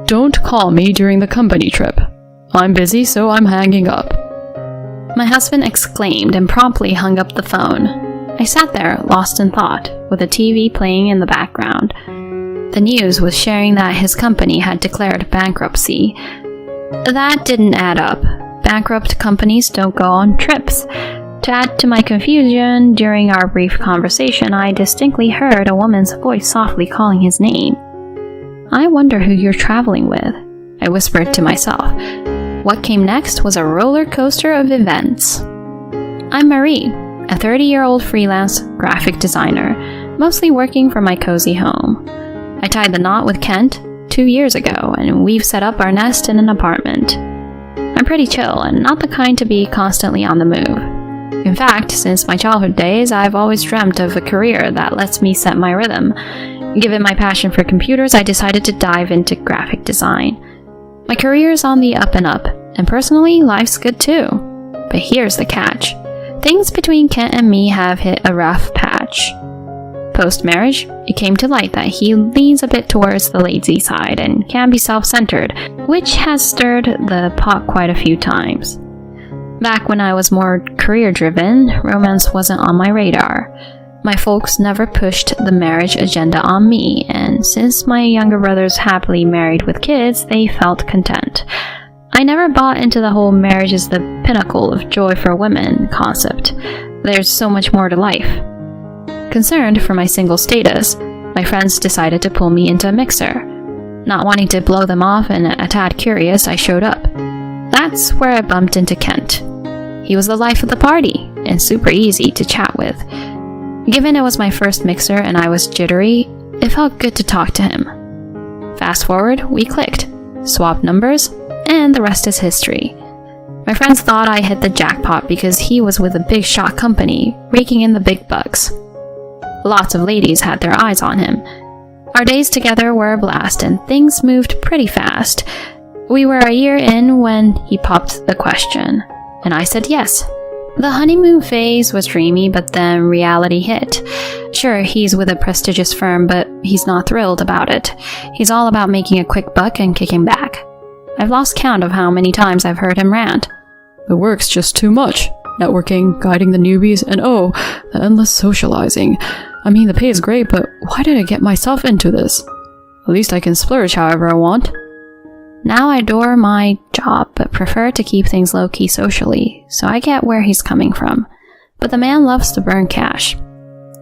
Don't call me during the company trip. I'm busy, so I'm hanging up." My husband exclaimed and promptly hung up the phone. I sat there, lost in thought, with the TV playing in the background. The news was sharing that his company had declared bankruptcy. That didn't add up. Bankrupt companies don't go on trips. To add to my confusion, during our brief conversation, I distinctly heard a woman's voice softly calling his name. "I wonder who you're traveling with," I whispered to myself. What came next was a roller coaster of events. I'm Marie, a 30-year-old freelance graphic designer, mostly working from my cozy home. I tied the knot with Kent 2 years ago, and we've set up our nest in an apartment. I'm pretty chill and not the kind to be constantly on the move. In fact, since my childhood days, I've always dreamt of a career that lets me set my rhythm. Given my passion for computers, I decided to dive into graphic design. My career is on the up and up, and personally, life's good too. But here's the catch. Things between Kent and me have hit a rough patch. Post-marriage, it came to light that he leans a bit towards the lazy side and can be self-centered, which has stirred the pot quite a few times. Back when I was more career-driven, romance wasn't on my radar. My folks never pushed the marriage agenda on me, and since my younger brothers happily married with kids, they felt content. I never bought into the whole marriage is the pinnacle of joy for women concept. There's so much more to life. Concerned for my single status, my friends decided to pull me into a mixer. Not wanting to blow them off and a tad curious, I showed up. That's where I bumped into Kent. He was the life of the party, and super easy to chat with. Given it was my first mixer and I was jittery, it felt good to talk to him. Fast forward, we clicked, swapped numbers, and the rest is history. My friends thought I hit the jackpot because he was with a big shot company, raking in the big bucks. Lots of ladies had their eyes on him. Our days together were a blast and things moved pretty fast. We were a year in when he popped the question, and I said yes. The honeymoon phase was dreamy, but then reality hit. Sure, he's with a prestigious firm, but he's not thrilled about it. He's all about making a quick buck and kicking back. I've lost count of how many times I've heard him rant. "The work's just too much. Networking, guiding the newbies, and oh, the endless socializing. I mean, the pay is great, but why did I get myself into this? At least I can splurge however I want." Now I adore my job, but prefer to keep things low-key socially, so I get where he's coming from. But the man loves to burn cash.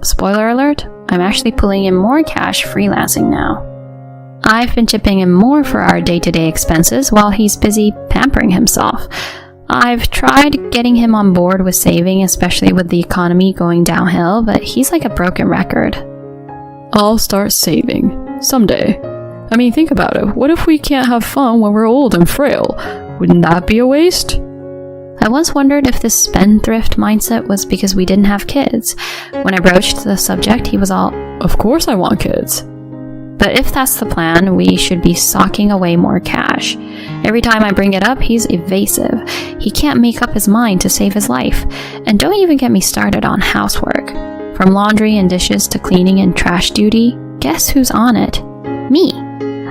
Spoiler alert, I'm actually pulling in more cash freelancing now. I've been chipping in more for our day-to-day expenses while he's busy pampering himself. I've tried getting him on board with saving, especially with the economy going downhill, but he's like a broken record. "I'll start saving. Someday. I mean, think about it. What if we can't have fun when we're old and frail? Wouldn't that be a waste?" I once wondered if this spendthrift mindset was because we didn't have kids. When I broached the subject, he was all, "Of course I want kids." But if that's the plan, we should be socking away more cash. Every time I bring it up, he's evasive. He can't make up his mind to save his life. And don't even get me started on housework. From laundry and dishes to cleaning and trash duty, guess who's on it? Me.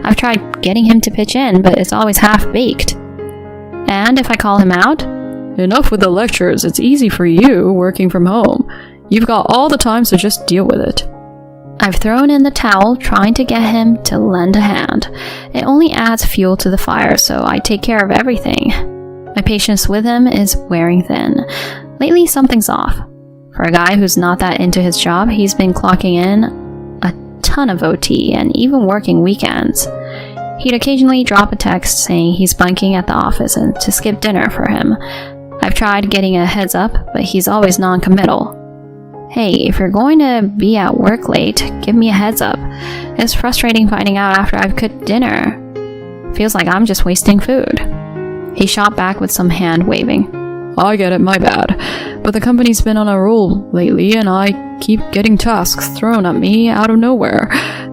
I've tried getting him to pitch in, but it's always half-baked. And if I call him out, "Enough with the lectures, it's easy for you working from home. You've got all the time, so just deal with it." I've thrown in the towel trying to get him to lend a hand. It only adds fuel to the fire, so I take care of everything. My patience with him is wearing thin. Lately, something's off. For a guy who's not that into his job, he's been clocking in a ton of OT and even working weekends. He'd occasionally drop a text saying he's bunking at the office and to skip dinner for him. I've tried getting a heads up, but he's always non-committal. Hey, if you're going to be at work late, give me a heads up. It's frustrating finding out after I've cooked dinner. Feels like I'm just wasting food. He shot back with some hand waving. "I get it, my bad. But the company's been on a roll lately and I keep getting tasks thrown at me out of nowhere.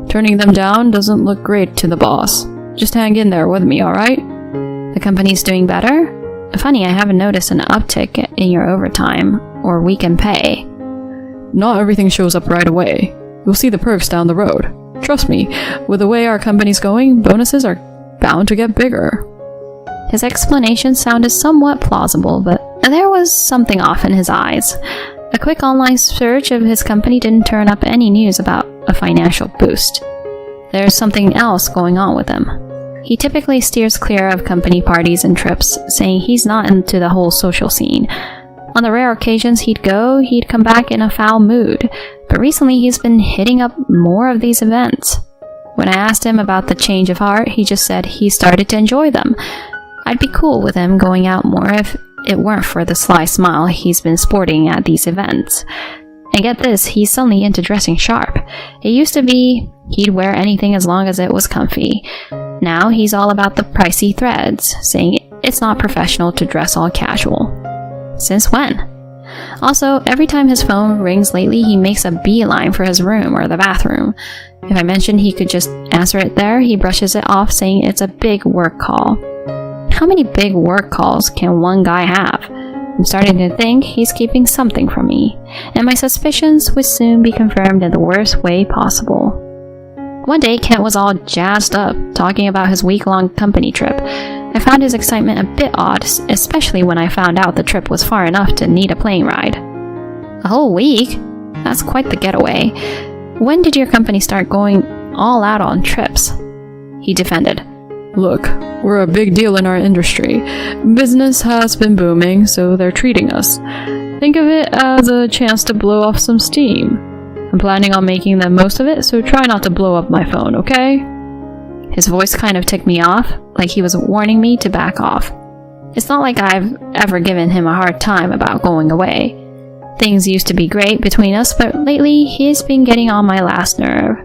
Turning them down doesn't look great to the boss. Just hang in there with me, alright?" The company's doing better? Funny, I haven't noticed an uptick in your overtime or weekend pay. "Not everything shows up right away. You'll see the perks down the road. Trust me, with the way our company's going, bonuses are bound to get bigger. His explanation sounded somewhat plausible, but there was something off in his eyes. A quick online search of his company didn't turn up any news about a financial boost. There's something else going on with him. He typically steers clear of company parties and trips, saying he's not into the whole social scene. On the rare occasions he'd come back in a foul mood, but recently he's been hitting up more of these events. When I asked him about the change of heart, he just said he started to enjoy them. I'd be cool with him going out more if it weren't for the sly smile he's been sporting at these events. And get this, he's suddenly into dressing sharp. It used to be he'd wear anything as long as it was comfy. Now he's all about the pricey threads, saying it's not professional to dress all casual. Since when? Also, every time his phone rings lately, he makes a beeline for his room or the bathroom. If I mention he could just answer it there, he brushes it off, saying it's a big work call. How many big work calls can one guy have? I'm starting to think he's keeping something from me, and my suspicions would soon be confirmed in the worst way possible. One day, Kent was all jazzed up, talking about his week-long company trip. I found his excitement a bit odd, especially when I found out the trip was far enough to need a plane ride. A whole week? That's quite the getaway. When did your company start going all out on trips? He defended. Look, we're a big deal in our industry. Business has been booming, so they're treating us. Think of it as a chance to blow off some steam. I'm planning on making the most of it, so try not to blow up my phone, okay? His voice kind of ticked me off, like he was warning me to back off. It's not like I've ever given him a hard time about going away. Things used to be great between us, but lately he's been getting on my last nerve.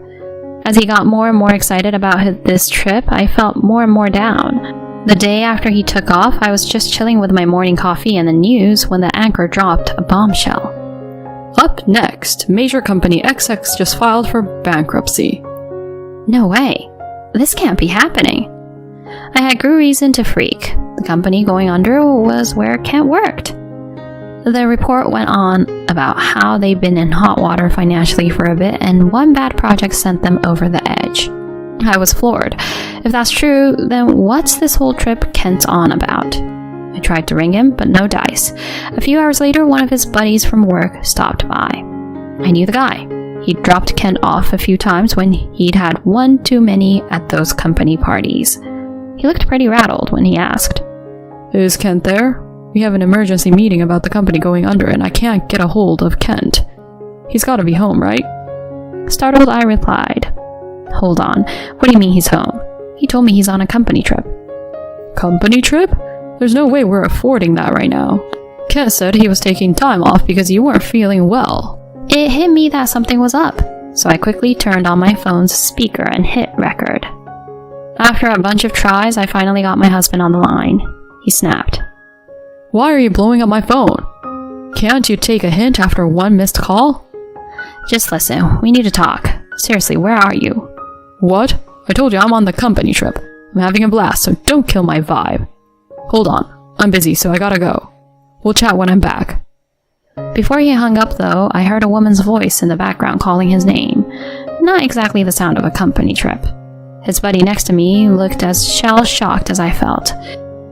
As he got more and more excited about this trip, I felt more and more down. The day after he took off, I was just chilling with my morning coffee and the news when the anchor dropped a bombshell. Up next, major company XX just filed for bankruptcy. No way. This can't be happening. I had good reason to freak. The company going under was where Kent worked. The report went on about how they'd been in hot water financially for a bit, and one bad project sent them over the edge. I was floored. If that's true, then what's this whole trip Kent's on about? I tried to ring him, but no dice. A few hours later, one of his buddies from work stopped by. I knew the guy. He'd dropped Kent off a few times when he'd had one too many at those company parties. He looked pretty rattled when he asked. Is Kent there? We have an emergency meeting about the company going under, and I can't get a hold of Kent. He's gotta be home, right? Startled, I replied. Hold on, what do you mean he's home? He told me he's on a company trip. Company trip? There's no way we're affording that right now. Kent said he was taking time off because you weren't feeling well. It hit me that something was up, so I quickly turned on my phone's speaker and hit record. After a bunch of tries, I finally got my husband on the line. He snapped. Why are you blowing up my phone? Can't you take a hint after one missed call? Just listen, we need to talk. Seriously, where are you? What? I told you I'm on the company trip. I'm having a blast, so don't kill my vibe. Hold on, I'm busy, so I gotta go. We'll chat when I'm back. Before he hung up, though, I heard a woman's voice in the background calling his name. Not exactly the sound of a company trip. His buddy next to me looked as shell-shocked as I felt.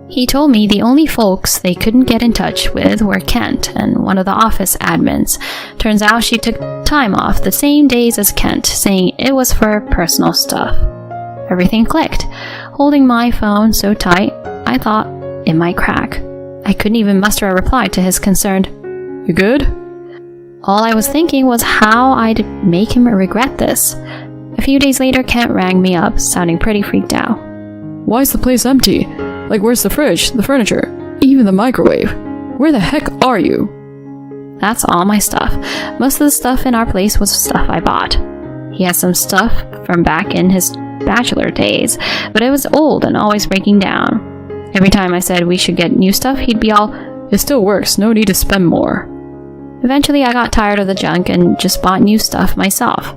He told me the only folks they couldn't get in touch with were Kent and one of the office admins. Turns out she took time off the same days as Kent, saying it was for personal stuff. Everything clicked. Holding my phone so tight, I thought it might crack. I couldn't even muster a reply to his concerned, "You good?" All I was thinking was how I'd make him regret this. A few days later, Kent rang me up, sounding pretty freaked out. Why is the place empty? Like, where's the fridge, the furniture, even the microwave? Where the heck are you? That's all my stuff. Most of the stuff in our place was stuff I bought. He had some stuff from back in his bachelor days, but it was old and always breaking down. Every time I said we should get new stuff, he'd be all, "It still works, no need to spend more." Eventually, I got tired of the junk and just bought new stuff myself.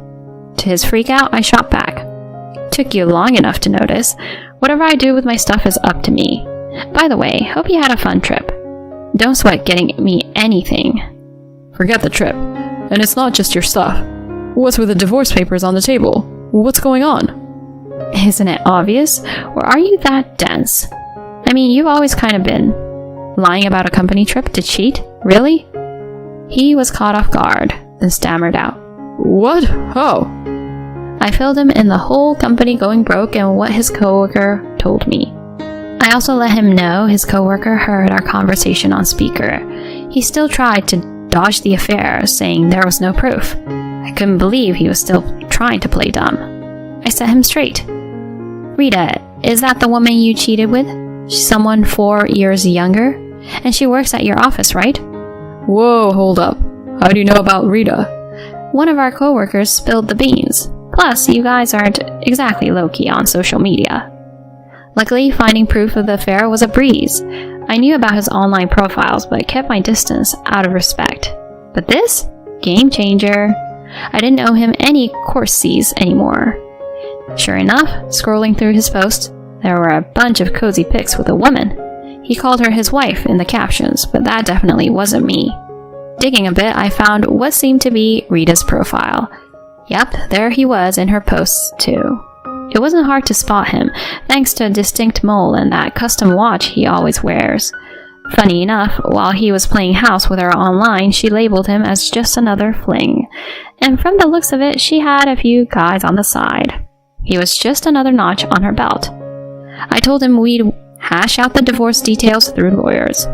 To his freak out, I shot back. Took you long enough to notice. Whatever I do with my stuff is up to me. By the way, hope you had a fun trip. Don't sweat getting me anything. Forget the trip. And it's not just your stuff. What's with the divorce papers on the table? What's going on? Isn't it obvious? Or are you that dense? I mean, you've always kind of been. Lying about a company trip to cheat? Really? He was caught off guard, then stammered out. What? How? I filled him in the whole company going broke and what his coworker told me. I also let him know his coworker heard our conversation on speaker. He still tried to dodge the affair, saying there was no proof. I couldn't believe he was still trying to play dumb. I set him straight. Rita, is that the woman you cheated with? She's someone 4 years younger? And she works at your office, right? Whoa, hold up. How do you know about Rita? One of our coworkers spilled the beans. Plus, you guys aren't exactly low-key on social media. Luckily, finding proof of the affair was a breeze. I knew about his online profiles, but kept my distance out of respect. But this? Game changer. I didn't owe him any courtesies anymore. Sure enough, scrolling through his posts, there were a bunch of cozy pics with a woman. He called her his wife in the captions, but that definitely wasn't me. Digging a bit, I found what seemed to be Rita's profile. Yep, there he was in her posts too. It wasn't hard to spot him, thanks to a distinct mole and that custom watch he always wears. Funny enough, while he was playing house with her online, she labeled him as just another fling. And from the looks of it, she had a few guys on the side. He was just another notch on her belt. I told him we'd hash out the divorce details through lawyers.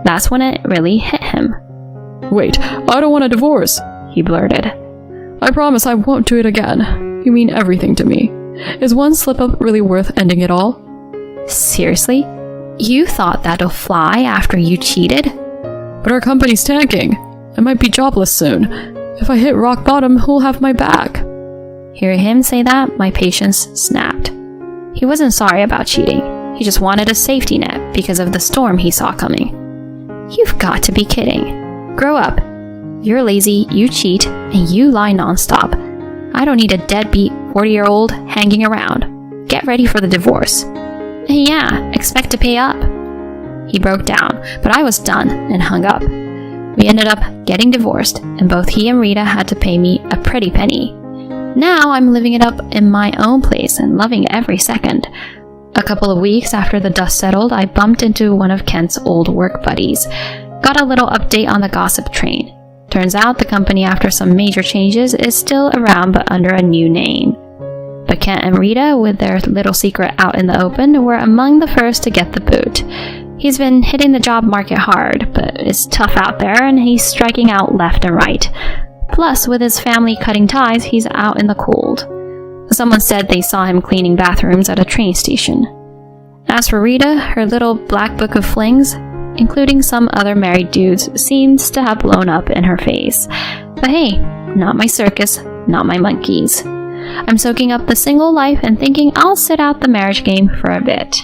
That's when it really hit him. Wait, I don't want a divorce, he blurted. I promise I won't do it again. You mean everything to me. Is one slip-up really worth ending it all? Seriously? You thought that'll fly after you cheated? But our company's tanking. I might be jobless soon. If I hit rock bottom, who'll have my back? Hearing him say that, my patience snapped. He wasn't sorry about cheating. He just wanted a safety net because of the storm he saw coming. You've got to be kidding. Grow up. You're lazy, you cheat, and you lie nonstop. I don't need a deadbeat 40-year-old hanging around. Get ready for the divorce. And yeah, expect to pay up. He broke down, but I was done and hung up. We ended up getting divorced, and both he and Rita had to pay me a pretty penny. Now I'm living it up in my own place and loving every second. A couple of weeks after the dust settled, I bumped into one of Kent's old work buddies. Got a little update on the gossip train. Turns out the company, after some major changes, is still around but under a new name. But Kent and Rita, with their little secret out in the open, were among the first to get the boot. He's been hitting the job market hard, but it's tough out there and he's striking out left and right. Plus, with his family cutting ties, he's out in the cold. Someone said they saw him cleaning bathrooms at a train station. As for Rita, her little black book of flings, including some other married dudes, seems to have blown up in her face. But hey, not my circus, not my monkeys. I'm soaking up the single life and thinking I'll sit out the marriage game for a bit.